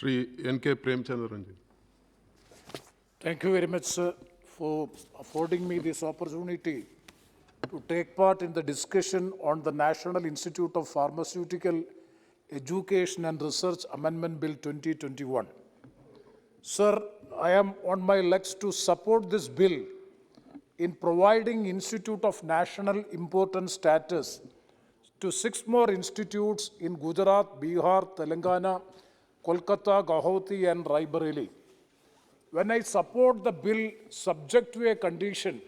Shri N.K. Premachandran. Thank you very much, sir, for affording me this opportunity to take part in the discussion on the National Institute of Pharmaceutical Education and Research Amendment Bill 2021. Sir, I am on my legs to support this bill in providing Institute of National Importance status to 6 more institutes in Gujarat, Bihar, Telangana, Kolkata, Guwahati and Raebareli. When I support the bill subject to a condition,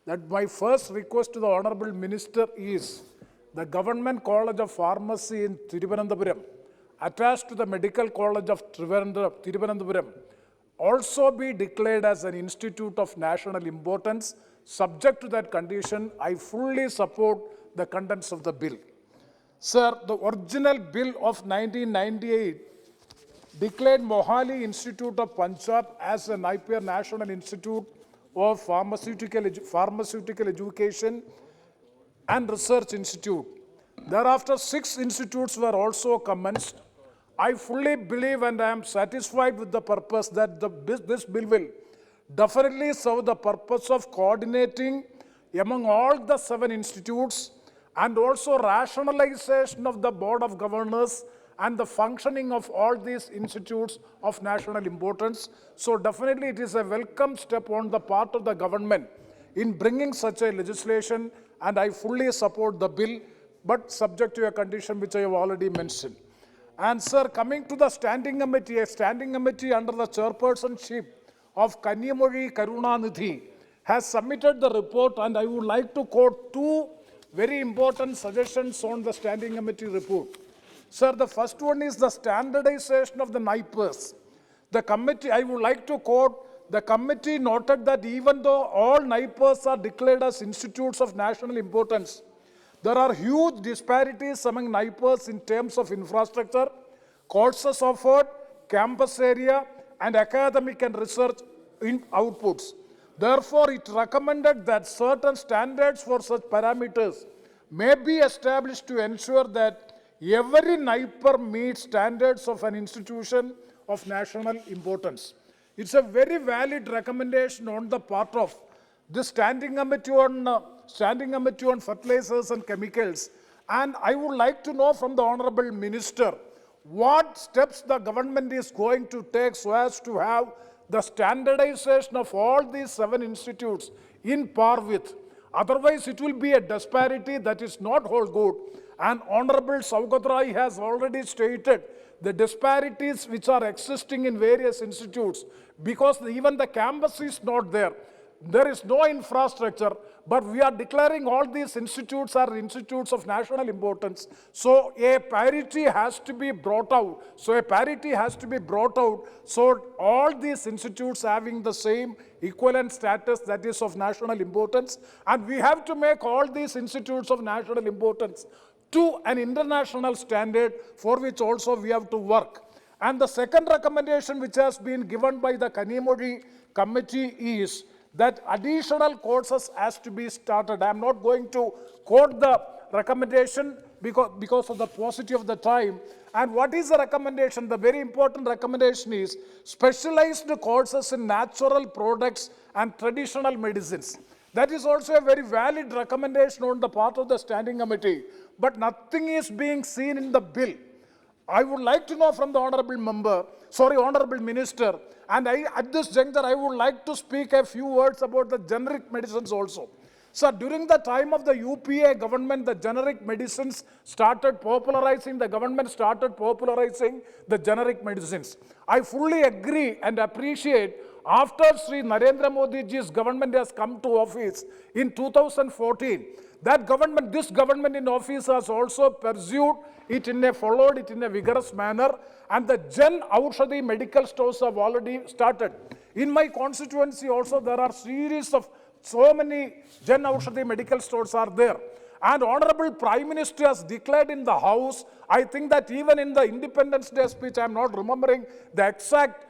that my first request to the Honorable Minister is the Government College of Pharmacy in Thiruvananthapuram, attached to the Medical College of Thiruvananthapuram, also be declared as an institute of national importance. Subject to that condition, I fully support the contents of the bill. Sir, the original bill of 1998 declared Mohali Institute of Punjab as an IPR National Institute of Pharmaceutical Education and Research Institute. Thereafter, 6 institutes were also commenced. I fully believe and I am satisfied with the purpose that this bill will definitely serve the purpose of coordinating among all the 7 institutes and also rationalization of the Board of Governors and the functioning of all these institutes of national importance. So definitely it is a welcome step on the part of the government in bringing such a legislation, and I fully support the bill, but subject to a condition which I have already mentioned. And sir, coming to the standing committee, a standing committee under the chairpersonship of Kanyamozhi Karunanidhi has submitted the report, and I would like to quote 2 very important suggestions on the standing committee report. Sir, the first one is the standardization of the NIPERs. The committee, I would like to quote, the committee noted that even though all NIPERs are declared as institutes of national importance, there are huge disparities among NIPERs in terms of infrastructure, courses offered, campus area, and academic and research outputs. Therefore, it recommended that certain standards for such parameters may be established to ensure that every NIPER meets standards of an institution of national importance. It's a very valid recommendation on the part of the Standing Committee on Fertilizers and Chemicals. And I would like to know from the Honorable Minister what steps the government is going to take so as to have the standardization of all these 7 institutes in par with. Otherwise, it will be a disparity that is not whole good. And Honorable Saugat Rai has already stated the disparities which are existing in various institutes, because even the campus is not there. There is no infrastructure, but we are declaring all these institutes are institutes of national importance. So a parity has to be brought out. So all these institutes having the same equivalent status that is of national importance. And we have to make all these institutes of national importance to an international standard, for which also we have to work. And the second recommendation which has been given by the Kanyamozhi committee is that additional courses has to be started. I am not going to quote the recommendation because of the paucity of the time. And what is the recommendation? The very important recommendation is specialized courses in natural products and traditional medicines. That is also a very valid recommendation on the part of the Standing Committee, but nothing is being seen in the bill. I would like to know from the Honorable Minister, and at this juncture, I would like to speak a few words about the generic medicines also. So during the time of the UPA government, the generic medicines started popularizing, the generic medicines. I fully agree and appreciate after Sri Narendra Modi's government has come to office in 2014, this government in office has also followed it in a vigorous manner, and the Jan Aushadhi medical stores have already started. In my constituency also, there are series of so many Jan Aushadhi medical stores are there. And Honorable Prime Minister has declared in the House, I think that even in the Independence Day speech, I am not remembering the exact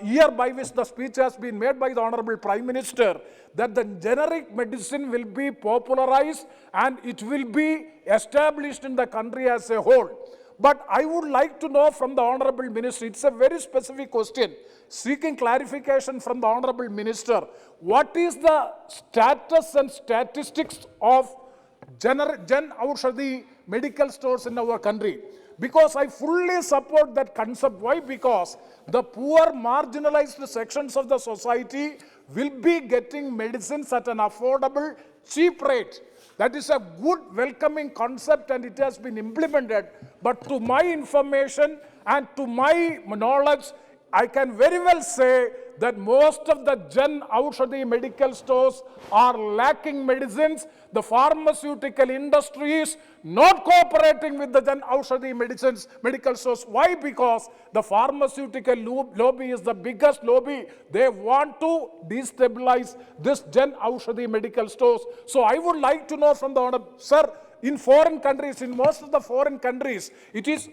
year by which the speech has been made by the Honorable Prime Minister, that the generic medicine will be popularized and it will be established in the country as a whole. But I would like to know from the Honorable Minister, it's a very specific question, seeking clarification from the Honorable Minister, what is the status and statistics of Jan Aushadhi medical stores in our country? Because I fully support that concept. Why? Because the poor, marginalized sections of the society will be getting medicines at an affordable, cheap rate. That is a good, welcoming concept, and it has been implemented. But to my information and to my knowledge, I can very well say that most of the Jan Aushadhi medical stores are lacking medicines. The pharmaceutical industry is not cooperating with the Jan Aushadhi medical stores. Why? Because the pharmaceutical lobby is the biggest lobby. They want to destabilize this Jan Aushadhi medical stores. So I would like to know from the Honorable Sir, in foreign countries, in most of the foreign countries, it is,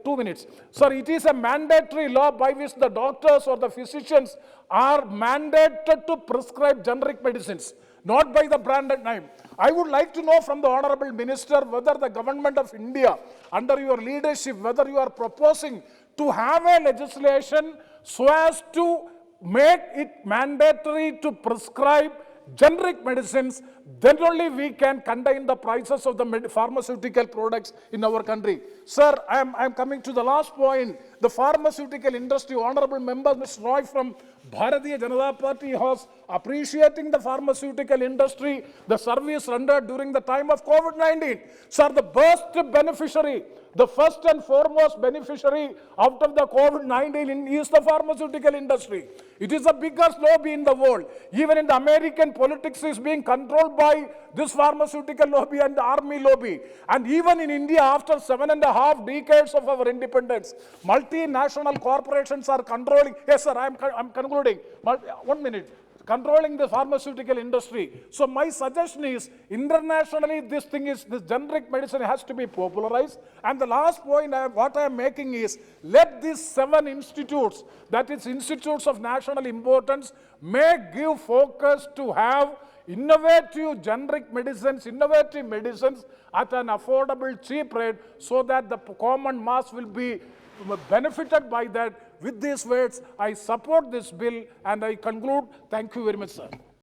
2 minutes. Sir, it is a mandatory law by which the doctors or the physicians are mandated to prescribe generic medicines, not by the branded name. I would like to know from the Honorable Minister whether the government of India, under your leadership, whether you are proposing to have a legislation so as to make it mandatory to prescribe generic medicines, then only we can contain the prices of the pharmaceutical products in our country. Sir, I am coming to the last point. The pharmaceutical industry, Honorable Member Mr. Roy from Bharatiya Janata Party was appreciating the pharmaceutical industry, the service rendered during the time of COVID-19. Sir, the first beneficiary, the first and foremost beneficiary out of the COVID-19 is the pharmaceutical industry. It is the biggest lobby in the world. Even in the American politics is being controlled by this pharmaceutical lobby and the army lobby. And even in India, after 7.5 decades of our independence, multinational corporations are controlling. Yes, sir, I'm concluding. 1 minute. Controlling the pharmaceutical industry. So my suggestion is, internationally, this generic medicine has to be popularized. And the last point, what I am making is, let these 7 institutes, that is institutes of national importance, may give focus to have innovative generic medicines, innovative medicines at an affordable, cheap rate, so that the common mass will be benefited by that. With these words, I support this bill and I conclude. Thank you very much, sir.